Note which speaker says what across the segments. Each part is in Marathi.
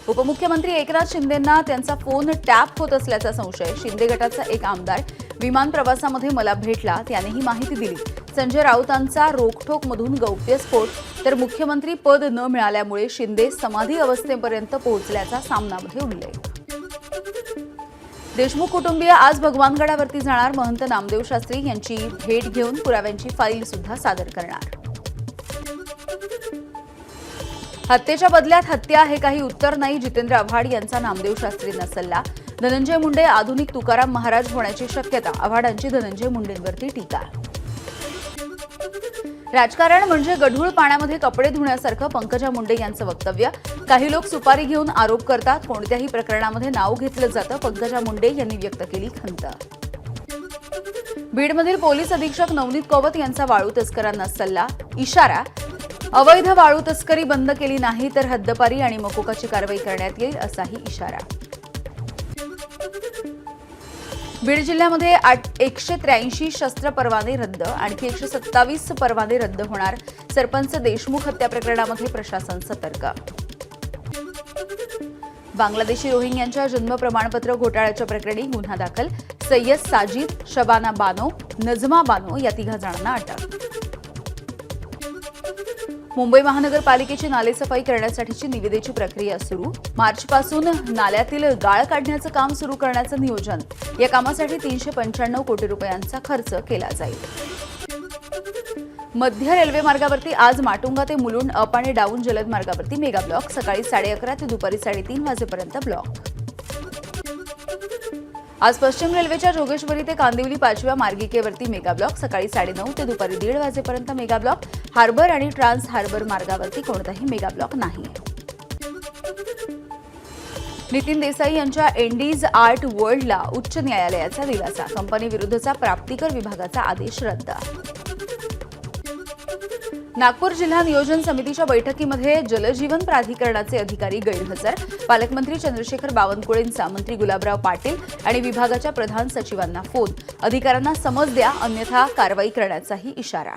Speaker 1: उपमुख्यमंत्री एकनाथ शिंदेंना त्यांचा फोन टॅप होत असल्याचा संशय. शिंदे गटाचा एक आमदार विमान प्रवासामध्ये मला भेटला, त्याने ही माहिती दिली. संजय राऊतांचा रोखठोकमधून गौप्यस्फोट, तर मुख्यमंत्री पद न मिळाल्यामुळे शिंदे समाधी अवस्थेपर्यंत पोहोचल्याचा सामनामध्ये उल्लेख. देशमुख कुटुंबीय आज भगवानगडावरती जाणार. महंत नामदेव शास्त्री यांची भेट घेऊन पुराव्यांची फाईल सुद्धा सादर करणार. हत्येच्या बदल्यात हत्या हे काही उत्तर नाही. जितेंद्र आव्हाड यांचा नामदेव शास्त्रींना सल्ला. धनंजय मुंडे आधुनिक तुकाराम महाराज होण्याची शक्यता. आव्हाडांची धनंजय मुंडेंवरती टीका. राजकारण म्हणजे गढूळ पाण्यामध्ये कपडे धुण्यासारखं, पंकजा मुंडे यांचं वक्तव्य. काही लोक सुपारी घेऊन आरोप करतात, कोणत्याही प्रकरणामध्ये नाव घेतलं जातं. पंकजा मुंडे यांनी व्यक्त केली खंत. बीडमधील पोलीस अधीक्षक नवनीत कौवत यांचा वाळू तस्करांना सल्ला. इशारा, अवैध वाळू तस्करी बंद केली नाही तर हद्दपारी आणि मकोकाची कारवाई करण्यात येईल, असाही इशारा. बीड जिल्ह्यामध्ये 183 शस्त्र परवाने रद्द, आणखी 127 परवाने रद्द होणार. सरपंच देशमुख हत्या प्रकरणामध्ये प्रशासन सतर्क. बांगलादेशी रोहिंग्यांच्या जन्म प्रमाणपत्र घोटाळ्याच्या प्रकरणी गुन्हा दाखल. सय्यद साजिद, शबाना बानो, नजमा बानो या तिघा जणांना अटक. मुंबई महानगरपालिकेची नालेसफाई करण्यासाठीची निविदेची प्रक्रिया सुरू. मार्चपासून नाल्यातील गाळ काढण्याचं काम सुरू करण्याचं नियोजन. या कामासाठी 395 कोटी रुपयांचा खर्च केला जाईल. मध्य रेल्वे मार्गावरती आज माटुंगा ते मुलुंड अप आणि डाऊन जलद मार्गावरती मेगा ब्लॉक. सकाळी 11:30 ते दुपारी 3:30 वाजेपर्यंत ब्लॉक. आज पश्चिम रेल्वेच्या जोगेश्वरी ते कांदिवली 5व्या मार्गिकेवरती मेगा ब्लॉक. सकाळी 9:30 ते दुपारी 1:30 वाजेपर्यंत मेगा ब्लॉक. हार्बर आणि ट्रान्स हार्बर मार्गावरती कोणताही मेगा ब्लॉक नाही. नितीन देसाई यांच्या एंडीज आर्ट वर्ल्डला उच्च न्यायालयाचा दिलासा. कंपनीविरुद्धचा प्राप्तिकर विभागाचा आदेश रद्द. नागपूर जिल्हा नियोजन समितीच्या बैठकीमध्ये जलजीवन प्राधिकरणाचे अधिकारी गैरहजर. पालकमंत्री चंद्रशेखर बावनकुळेंचा मंत्री गुलाबराव पाटील आणि विभागाच्या प्रधान सचिवांना फोन. अधिकाऱ्यांना समज द्या, अन्यथा कारवाई करण्याचाही इशारा.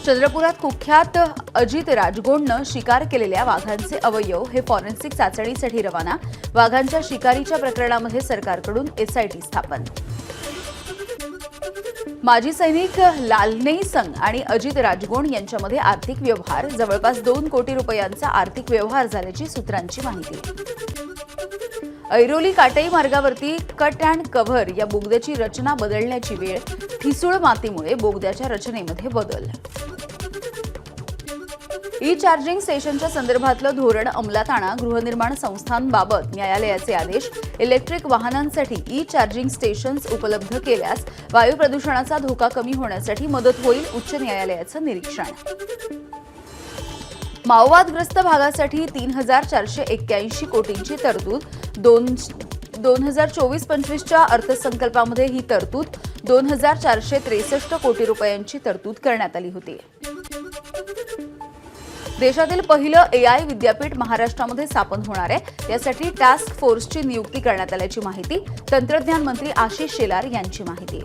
Speaker 1: चंद्रपुरात कुख्यात अजित राजगोंडनं शिकार केलेल्या वाघांचे अवयव हे फॉरेन्सिक चाचणीसाठी रवाना. वाघांच्या शिकारीच्या प्रकरणामध्ये सरकारकडून एसआयटी स्थापन. माजी सैनिक लालनेई संघ आणि अजित राजगोंड यांच्यामध्ये आर्थिक व्यवहार. जवळपास 2 कोटी रुपयांचा आर्थिक व्यवहार झाल्याची सूत्रांची माहिती. ऐरोली काटई मार्गावरती कट अँड कव्हर या बोगद्याची रचना बदलण्याची वेळ. ठिसूळ मातीमुळे बोगद्याच्या रचनेमध्ये बदल. ई चार्जिंग स्टेशनच्या संदर्भातलं धोरण अंमलात आणा. गृहनिर्माण संस्थांबाबत न्यायालयाचे आदेश. इलेक्ट्रिक वाहनांसाठी ई चार्जिंग स्टेशन्स उपलब्ध केल्यास वायू प्रदूषणाचा धोका कमी होण्यासाठी मदत होईल. उच्च न्यायालयाचं निरीक्षण. माओवादग्रस्त भागासाठी 3,481 कोटींची तरतूद. 2024-25च्या अर्थसंकल्पामध्ये ही तरतूद 2,463 कोटी रुपयांची तरतूद करण्यात आली होती. देशातील पहिलं एआय विद्यापीठ महाराष्ट्रामध्ये स्थापन होणार आहे. यासाठी टास्क फोर्सची नियुक्ती करण्यात आल्याची माहिती. तंत्रज्ञान मंत्री आशिष शेलार यांची माहिती.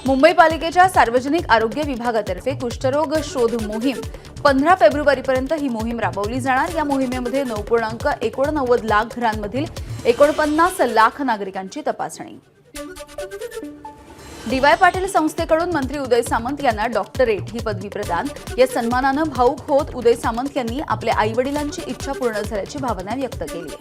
Speaker 1: मुंबई पालिकेच्या सार्वजनिक आरोग्य विभागातर्फे कुष्ठरोग शोध मोहीम 15 फेब्रुवारीपर्यंत ही मोहीम राबवली जाणार. या मोहिमेमध्ये 9.89 लाख घरांमधील 49 लाख नागरिकांची तपासणी. डी.वाय. पाटील संस्थेकडून मंत्री उदय सामंत यांना डॉक्टरेट ही पदवी प्रदान. या सन्मानानं भावुक होत उदय सामंत यांनी आपल्या आईवडिलांची इच्छा पूर्ण झाल्याची भावना व्यक्त केली.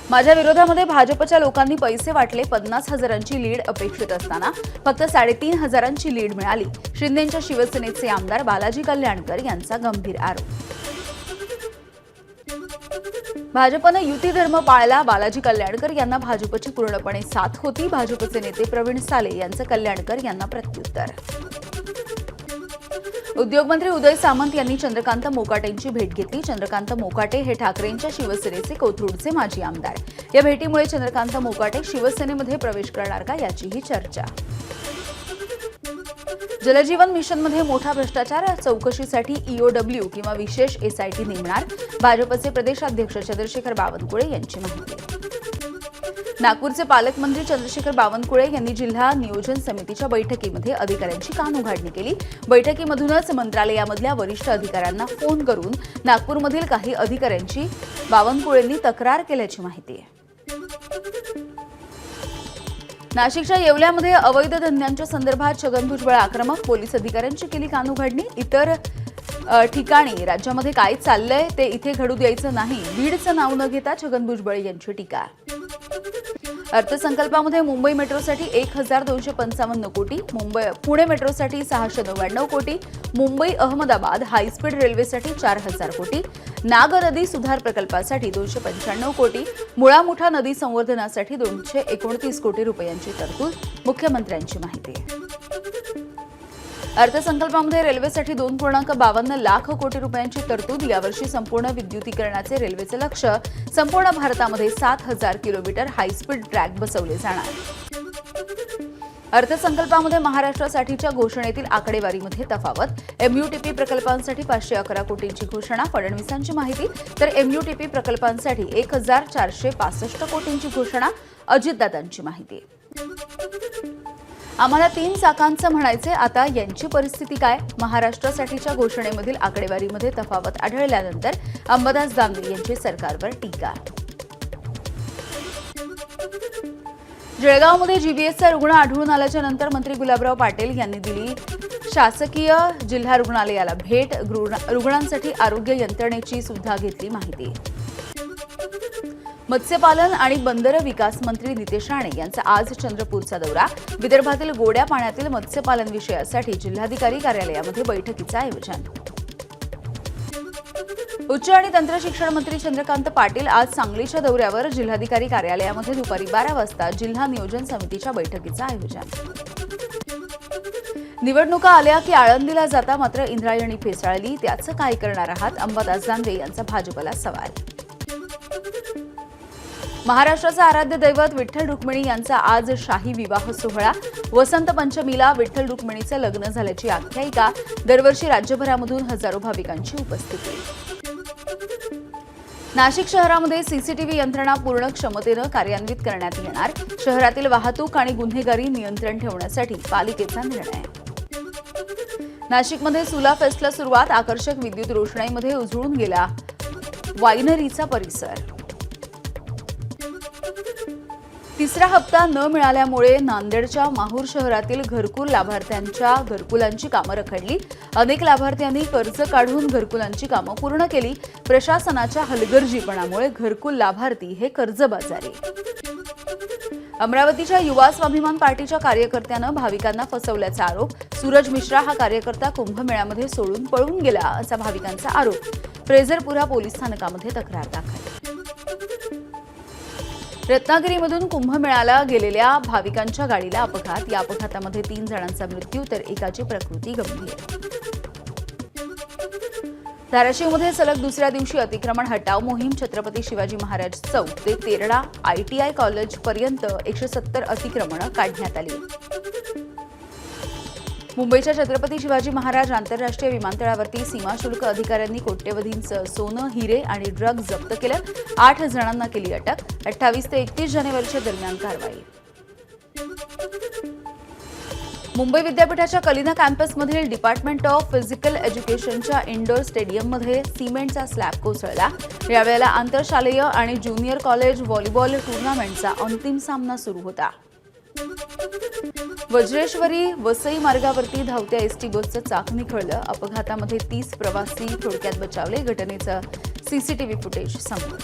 Speaker 1: माझ्या विरोधामध्ये भाजपच्या लोकांनी पैसे वाटले. 50,000ची लीड अपेक्षित असताना फक्त 3,500ची लीड मिळाली. शिंदेंच्या शिवसेनेचे आमदार बालाजी कल्याणकर यांचा गंभीर आरोप. भाजपनं युती धर्म पाळला. बालाजी कल्याणकर यांना भाजपची पूर्णपणे साथ होती. भाजपचे नेते प्रवीण साले यांचं कल्याणकर यांना प्रत्युत्तर. उद्योगमंत्री उदय सामंत यांनी चंद्रकांत मोकाटेंची भेट घेतली. चंद्रकांत मोकाटे हे ठाकरेंच्या शिवसेनेचे कोथरूडचे माजी आमदार. या भेटीमुळे चंद्रकांत मोकाटे शिवसेनेमध्ये प्रवेश करणार का याचीही चर्चा. जलजीवन मिशनमध्ये मोठा भ्रष्टाचार. चौकशीसाठी ईओडब्ल्यू किंवा विशेष एसआयटी नेमणार. भाजपचे प्रदेशाध्यक्ष चंद्रशेखर बावनकुळे यांची माहिती. नागपूरचे पालकमंत्री चंद्रशेखर बावनकुळे यांनी जिल्हा नियोजन समितीच्या बैठकीमध्ये अधिकाऱ्यांची कानउघाडणी केली. बैठकीमधूनच मंत्रालयामधल्या वरिष्ठ अधिकाऱ्यांना फोन करून नागपूरमधील काही अधिकाऱ्यांची बावनकुळेंनी तक्रार केल्याची माहिती आहे. नाशिकच्या येवल्यामध्ये अवैध धंद्यांच्या संदर्भात छगन भुजबळ आक्रमक. पोलीस अधिकाऱ्यांची केली कानउघाडणी. इतर ठिकाणी राज्यामध्ये काय चाललंय ते इथे घडू द्यायचं नाही, बीडचं नाव न घेता छगन भुजबळ यांची टीका. अर्थसंकल्पामध्ये मुंबई मेट्रोसाठी 1255 कोटी, पुणे मेट्रोसाठी 699 कोटी, मुंबई अहमदाबाद हायस्पीड रेल्वेसाठी 4000 कोटी, नाग नदी सुधार प्रकल्पासाठी 295 कोटी, मुळा मुठा नदी संवर्धनासाठी 229 कोटी रुपयांची तरतूद. मुख्यमंत्र्यांची माहिती. अर्थसंकल्पामध्ये रेल्वेसाठी 2.52 लाख कोटी रुपयांची तरतूद. यावर्षी संपूर्ण विद्युतीकरणाचे रेल्वेचे लक्ष. संपूर्ण भारतामध्ये 7000 किलोमीटर हायस्पीड ट्रॅक बसवले जाणार. अर्थसंकल्पामध्ये महाराष्ट्रासाठीच्या घोषणेतील आकडेवारीमध्ये तफावत. एमयूटीपी प्रकल्पांसाठी 511 कोटींची घोषणा. फडणवीसांची माहिती. तर एमयूटीपी प्रकल्पांसाठी 1465 कोटींची घोषणा. अजितदादांची माहिती. आम्हाला 3 चाकांचं म्हणायचे, आता यांची परिस्थिती काय? महाराष्ट्रासाठीच्या घोषणेमधील आकडेवारीमध्ये तफावत आढळल्यानंतर अंबादास दानवे यांची सरकारवर टीका. जळगावमध्ये जीबीएसचा रुग्ण आढळून आल्याच्या नंतर मंत्री गुलाबराव पाटील यांनी दिली शासकीय जिल्हा रुग्णालयाला भेट. रुग्णांसाठी आरोग्य यंत्रणेची सुद्धा घेतली माहिती. मत्स्यपालन आणि बंदर विकास मंत्री नितेश राणे यांचा आज चंद्रपूरचा दौरा. विदर्भातील गोड्या पाण्यातील मत्स्यपालन विषयासाठी जिल्हाधिकारी कार्यालयामध्ये बैठकीचं आयोजन. उच्च आणि तंत्र शिक्षण मंत्री चंद्रकांत पाटील आज सांगलीच्या दौऱ्यावर. जिल्हाधिकारी कार्यालयामध्ये दुपारी 12 वाजता जिल्हा नियोजन समितीच्या बैठकीचं आयोजन. निवडणुका आल्या की आळंदीला जाता, मात्र इंद्रायणी फेसाळली. त्याचं काय करणार आहात? अंबादास दानवे यांचा भाजपला सवाल. महाराष्ट्राचा आराध्य दैवत विठ्ठल रुक्मिणी यांचा आज शाही विवाह सोहळा. वसंत पंचमीला विठ्ठल रुक्मिणीचं लग्न झाल्याची आख्यायिका. दरवर्षी राज्यभरामधून हजारो भाविकांची उपस्थिती. नाशिक शहरामध्ये सीसीटीव्ही यंत्रणा पूर्ण क्षमतेनं कार्यान्वित करण्यात येणार. शहरातील वाहतूक आणि गुन्हेगारी नियंत्रण ठेवण्यासाठी पालिकेचा निर्णय. नाशिकमध्ये सुला फेस्टला सुरुवात. आकर्षक विद्युत रोषणाईमध्ये उजळून गेला वायनरीचा परिसर. तिसरा हप्ता न मिळाल्यामुळे नांदेडच्या माहूर शहरातील घरकुल लाभार्थ्यांच्या घरकुलांची कामं रखडली. अनेक लाभार्थ्यांनी कर्ज काढून घरकुलांची कामं पूर्ण केली. प्रशासनाच्या हलगर्जीपणामुळे घरकुल लाभार्थी हे कर्जबाजारी. अमरावतीच्या युवा स्वाभिमान पार्टीच्या कार्यकर्त्यानं भाविकांना फसवल्याचा आरोप. सूरज मिश्रा हा कार्यकर्ता कुंभमेळ्यामध्ये सोडून पळून गेला असा भाविकांचा आरोप. फ्रेझरपुरा पोलीस स्थानकामध्ये तक्रार दाखल. रत्नागिरीमधून कुंभमेळ्याला गेलेल्या भाविकांच्या गाडीला अपघात. या अपघातामध्ये 3 जणांचा मृत्यू तर एकाची प्रकृती गंभीर. धाराशिवमध्ये सलग दुसऱ्या दिवशी अतिक्रमण हटाव मोहीम. छत्रपती शिवाजी महाराज चौक ते तेरणा ITI कॉलेज पर्यंत 170 अतिक्रमणं काढण्यात आली. मुंबईच्या छत्रपती शिवाजी महाराज आंतरराष्ट्रीय विमानतळावरती सीमाशुल्क अधिकाऱ्यांनी कोट्यवधींचं सोनं, हिरे आणि ड्रग्ज जप्त केलं. 8 जणांना केली अटक. 28 ते 31 जानेवारीच्या दरम्यान कारवाई. मुंबई विद्यापीठाच्या कलिना कॅम्पसमधील डिपार्टमेंट ऑफ फिजिकल एज्युकेशनच्या इंडोर स्टेडियममध्ये सिमेंटचा स्लॅब कोसळला. यावेळेला आंतरशालेय आणि ज्युनियर कॉलेज व्हॉलीबॉल टुर्नामेंटचा अंतिम सामना सुरू होता. वज्रेश्वरी वसई मार्गावरती धावत्या एसटी बसचं चाक निखळलं. अपघातामध्ये 30 प्रवासी थोडक्यात बचावले. घटनेचं सीसीटीव्ही फुटेज समोर.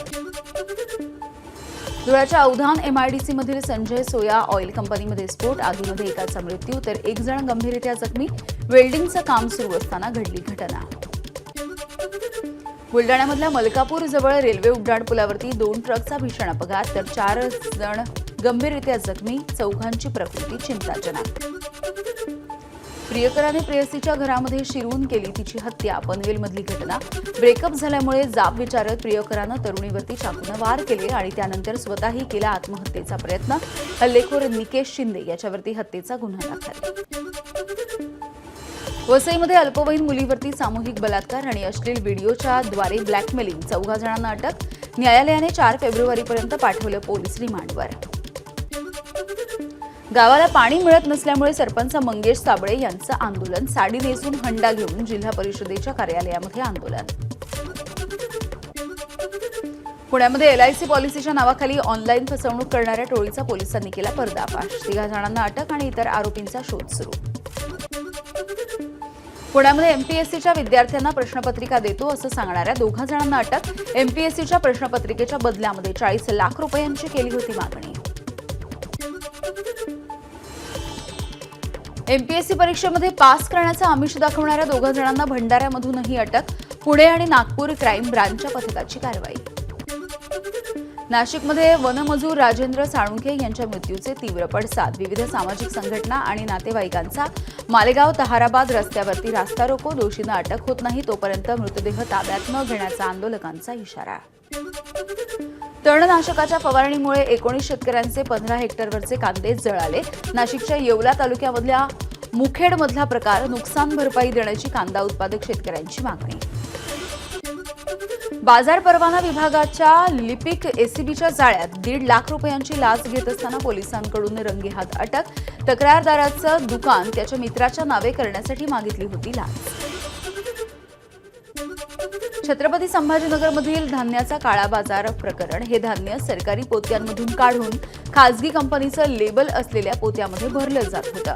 Speaker 1: धुळ्याच्या अवधान MIDC मधील संजय सोया ऑइल कंपनीमध्ये स्फोट. आगीमध्ये एकाचा मृत्यू तर 1 जण गंभीररित्या जखमी. वेल्डिंगचं काम सुरू असताना घडली घटना. बुलडाण्यामधल्या मलकापूर जवळ रेल्वे उड्डाणपुलावरती 2 ट्रकचा भीषण अपघात तर 4 जण गंभीररित्या जखमी. 4घांची प्रकृती चिंताजनक. प्रियकराने प्रेयसीच्या घरामध्ये शिरून केली तिची हत्या. पनवेलमधली घटना. ब्रेकअप झाल्यामुळे जाब विचारत प्रियकरानं तरुणीवरती चाकूनं वार केले आणि त्यानंतर स्वतःही केला आत्महत्येचा प्रयत्न. हल्लेखोर निकेश शिंदे याच्यावरती हत्येचा गुन्हा दाखल. वसईमध्ये अल्पवयीन मुलीवरती सामूहिक बलात्कार आणि अश्लील व्हिडिओच्या द्वारे ब्लॅकमेलिंग. 4 जणांना अटक. न्यायालयाने 4 फेब्रुवारीपर्यंत पाठवलं पोलीस रिमांडवर. गावाला पाणी मिळत नसल्यामुळे सरपंच मंगेश साबळे यांचं आंदोलन, साडी नेसून हंडा घेऊन जिल्हा परिषदेच्या कार्यालयामध्ये आंदोलन. पुण्यामध्ये एलआयसी पॉलिसीच्या नावाखाली ऑनलाईन फसवणूक करणाऱ्या टोळीचा पोलिसांनी केला पर्दाफाश. 3 जणांना अटक आणि इतर आरोपींचा शोध सुरू. पुण्यामध्ये एमपीएससीच्या विद्यार्थ्यांना प्रश्नपत्रिका देतो असं सांगणाऱ्या 2 जणांना अटक. एमपीएससीच्या प्रश्नपत्रिकेच्या बदल्यामध्ये 40 लाख रुपयांची केली होती मागणी. एमपीएससी परीक्षेमध्ये पास करण्याचं आमिष दाखवणाऱ्या 2 जणांना भंडाऱ्यामधूनही अटक. पुणे आणि नागपूर क्राईम ब्रांचच्या पथकाची कारवाई. नाशिकमध्ये वनमजूर राजेंद्र साळुंखे यांच्या मृत्यूचे तीव्र पडसाद. विविध सामाजिक संघटना आणि नातेवाईकांचा मालेगाव तहाराबाद रस्त्यावरती रास्ता रोको. दोषींना अटक होत नाही तोपर्यंत मृतदेह ताब्यात न घेण्याचा आंदोलकांचा इशारा. तणनाशकाच्या फवारणीमुळे 19 शेतकऱ्यांचे 15 हेक्टरवरचे कांदे जळाले. नाशिकच्या येवला तालुक्यामधल्या मुखेडमधला प्रकार. नुकसान भरपाई देण्याची कांदा उत्पादक शेतकऱ्यांची मागणी. बाजार परवाना विभागाच्या लिपिक एसीबीच्या जाळ्यात 1.5 लाख रुपयांची लाच घेत असताना पोलिसांकडून रंगेहात अटक. तक्रारदाराचं दुकान त्याच्या मित्राच्या नावे करण्यासाठी मागितली होती लाच. छत्रपती संभाजीनगरमधील धान्याचा काळा बाजार प्रकरण. हे धान्य सरकारी पोत्यांमधून काढून खासगी कंपनीचं लेबल असलेल्या पोत्यामध्ये भरलं जात होतं.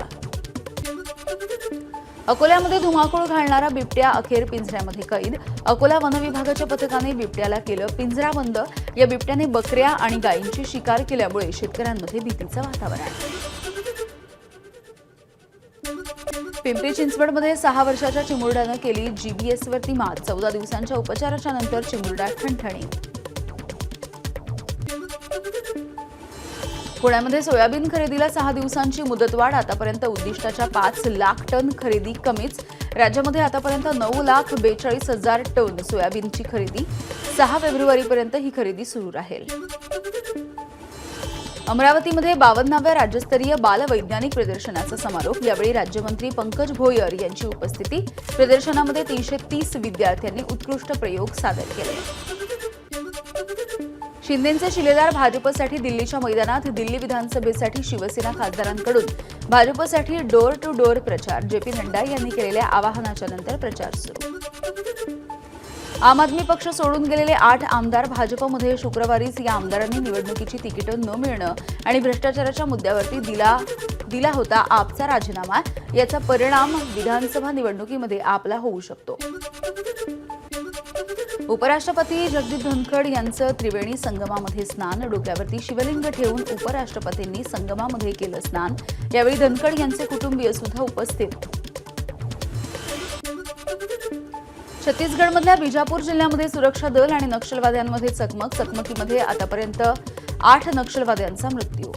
Speaker 1: अकोल्यामध्ये धुमाकूळ घालणारा बिबट्या अखेर पिंजऱ्यामध्ये कैद. अकोला वनविभागाच्या पथकाने बिबट्याला केलं पिंजराबंद. या बिबट्याने बकऱ्या आणि गायींची शिकार केल्यामुळे शेतकऱ्यांमध्ये भीतीचं वातावरण. पिंपरी चिंचवडमध्ये 6 वर्षाच्या चिमुरड्यानं केली जीबीएसवरती मात. 14 दिवसांच्या उपचाराच्या नंतर चिमुरडा ठणठणीत. पुण्यामध्ये सोयाबीन खरेदीला 6 दिवसांची मुदतवाढ. आतापर्यंत उद्दिष्टाच्या 5 लाख टन खरेदी कमीच. राज्यामध्ये आतापर्यंत 9,42,000 टन सोयाबीनची खरेदी. 6 फेब्रुवारीपर्यंत ही खरेदी सुरू राहील. अमरावतीमध्ये 52व्या राज्यस्तरीय बालवैज्ञानिक प्रदर्शनाचा समारोप. यावेळी राज्यमंत्री पंकज भोयर यांची उपस्थिती. प्रदर्शनामध्ये 330 विद्यार्थ्यांनी उत्कृष्ट प्रयोग सादर केले. शिंदेंचे शिलेदार भाजपसाठी दिल्लीच्या मैदानात. दिल्ली विधानसभेसाठी शिवसेना खासदारांकडून भाजपसाठी डोर टू डोर प्रचार. जेपी नड्डा यांनी केलेल्या आवाहनाच्या नंतर प्रचार सुरू. आम आदमी पक्ष सोडून गेलेले 8 आमदार भाजपमध्ये. शुक्रवारीच या आमदारांनी निवडणुकीची तिकीटं न मिळणं आणि भ्रष्टाचाराच्या मुद्द्यावरती दिला होता आपचा राजीनामा. याचा परिणाम विधानसभा निवडणुकीमध्ये आपला होऊ शकतो. उपराष्ट्रपती जगदीप धनखड यांचं त्रिवेणी संगमामध्ये स्नान. डोक्यावरती शिवलिंग ठेवून उपराष्ट्रपतींनी संगमामध्ये केलं स्नान. यावेळी धनखड यांचे कुटुंबीय सुद्धा उपस्थित. छत्तीसगडमधल्या बिजापूर जिल्ह्यामध्ये सुरक्षा दल आणि नक्षलवाद्यांमध्ये चकमक. चकमकीमध्ये आतापर्यंत 8 नक्षलवाद्यांचा मृत्यू.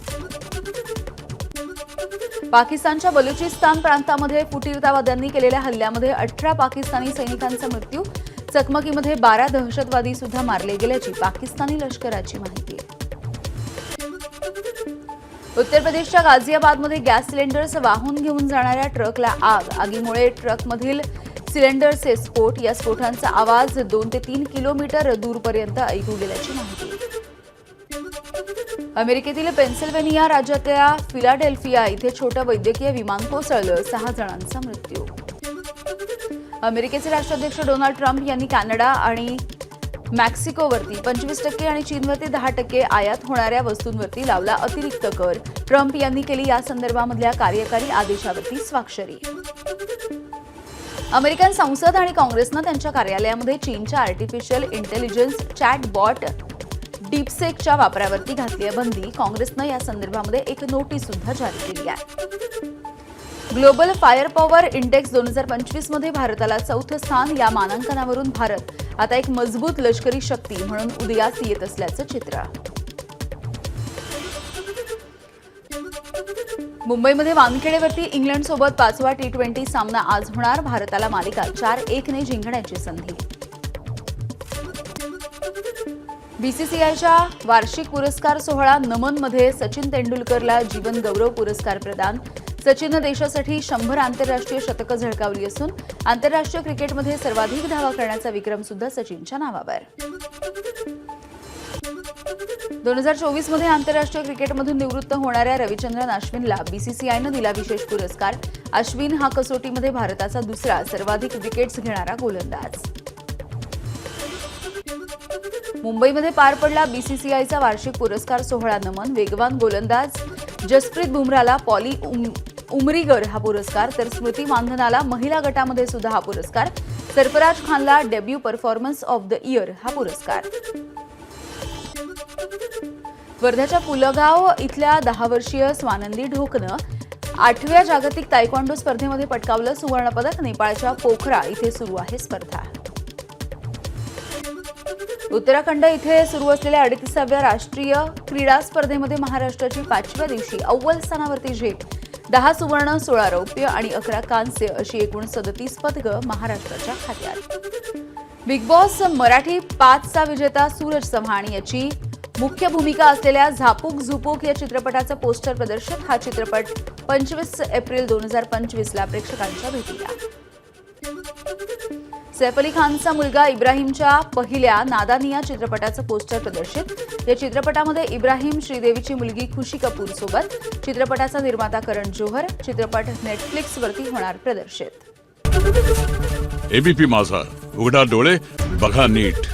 Speaker 1: पाकिस्तानच्या बलुचिस्तान प्रांतामध्ये फुटीरतावाद्यांनी केलेल्या हल्ल्यामध्ये 18 पाकिस्तानी सैनिकांचा मृत्यू. चकमकीमध्ये 12 दहशतवादी सुद्धा मारले गेल्याची पाकिस्तानी लष्कराची माहिती. उत्तर प्रदेशच्या गाझियाबादमध्ये गॅस सिलेंडर्स वाहून घेऊन जाणाऱ्या ट्रकला आग. आगीमुळे ट्रकमधील सिलेंडरचे स्फोट. या स्फोटांचा आवाज 2 ते 3 किलोमीटर दूरपर्यंत ऐकू गेल्याची माहिती. अमेरिकेतील पेन्सिल्व्हेनिया राज्यातल्या फिलाडेल्फिया इथे छोटं वैद्यकीय विमान कोसळलं. 6 जणांचा मृत्यू. अमेरिकेचे राष्ट्राध्यक्ष डोनाल्ड ट्रम्प यांनी कॅनडा आणि मेक्सिकोवरती 25% आणि चीनवरती 10% आयात होणाऱ्या वस्तूंवरती लावला अतिरिक्त कर. ट्रम्प यांनी केली या संदर्भामधल्या कार्यकारी आदेशावरती स्वाक्षरी. अमेरिकन संसद आणि काँग्रेसनं त्यांच्या कार्यालयामध्ये चीनच्या आर्टिफिशियल इंटेलिजन्स चॅटबॉट डीपसेकच्या वापरावरती घातली आहे बंदी. काँग्रेसनं या संदर्भामध्ये एक नोटीस सुद्धा जारी केली आहे. ग्लोबल फायर पॉवर इंडेक्स 2025 मध्ये भारताला 4थं स्थान. या मानांकनावरून भारत आता एक मजबूत लष्करी शक्ती म्हणून उदयास येत असल्याचं चित्र. मुंबईमध्ये वानखेडेवरती इंग्लंडसोबत 5वा T20 सामना आज होणार. भारताला मालिका 4-1 ने जिंकण्याची संधी. बीसीसीआयच्या वार्षिक पुरस्कार सोहळा नमनमध्ये सचिन तेंडुलकरला जीवन गौरव पुरस्कार प्रदान. सचिननं देशासाठी 100 आंतरराष्ट्रीय शतकं झळकावली असून आंतरराष्ट्रीय क्रिकेटमध्ये सर्वाधिक धावा करण्याचा विक्रम सुद्धा सचिनच्या नावावर. 2024 मध्ये आंतरराष्ट्रीय क्रिकेटमधून निवृत्त होणाऱ्या रविचंद्रन अश्विनला बीसीसीआयनं दिला विशेष पुरस्कार. अश्विन हा कसोटीमध्ये भारताचा दुसरा सर्वाधिक विकेट्स घेणारा गोलंदाज. मुंबईमध्ये पार पडला बीसीसीआयचा वार्षिक पुरस्कार सोहळा. नमन वेगवान गोलंदाज जसप्रीत बुमराला पॉली उमरीगर हा पुरस्कार, तर स्मृती मानधनाला महिला गटामध्ये सुद्धा हा पुरस्कार. सरफराज खानला debut performance of the year हा पुरस्कार. वर्ध्याच्या पुलगाव इथल्या 10 वर्षीय स्वानंदी ढोकनं 8व्या जागतिक तायक्वांडो स्पर्धेमध्ये पटकावलं सुवर्णपदक. नेपाळच्या पोखरा इथे सुरू आहे स्पर्धा. उत्तराखंड इथे सुरू असलेल्या 38व्या राष्ट्रीय क्रीडा स्पर्धेमध्ये महाराष्ट्राची 5व्या दिवशी अव्वल स्थानावरती झेप. 10 सुवर्ण, 16 रौप्य आणि 11 कांस्य अशी एकूण 37 पदकं महाराष्ट्राच्या खात्यात. बिग बॉस मराठी 5चा विजेता सूरज चव्हाण याची मुख्य भूमिका असलेल्या झापूक झुपूक या चित्रपटाचं पोस्टर प्रदर्शित. हा चित्रपट 25 एप्रिल 2025 ला प्रेक्षकांच्या भेटीला. सैफ अली खानचा मुलगा इब्राहिमच्या पहिल्या नादानिया चित्रपटाचं पोस्टर प्रदर्शित. या चित्रपटामध्ये इब्राहिम श्रीदेवीची मुलगी खुशी कपूर सोबत. चित्रपटाचा निर्माता करण जोहर. चित्रपट नेटफ्लिक्सवरती होणार प्रदर्शित.
Speaker 2: एबीपी माझा, उघडा डोळे बघा नीट.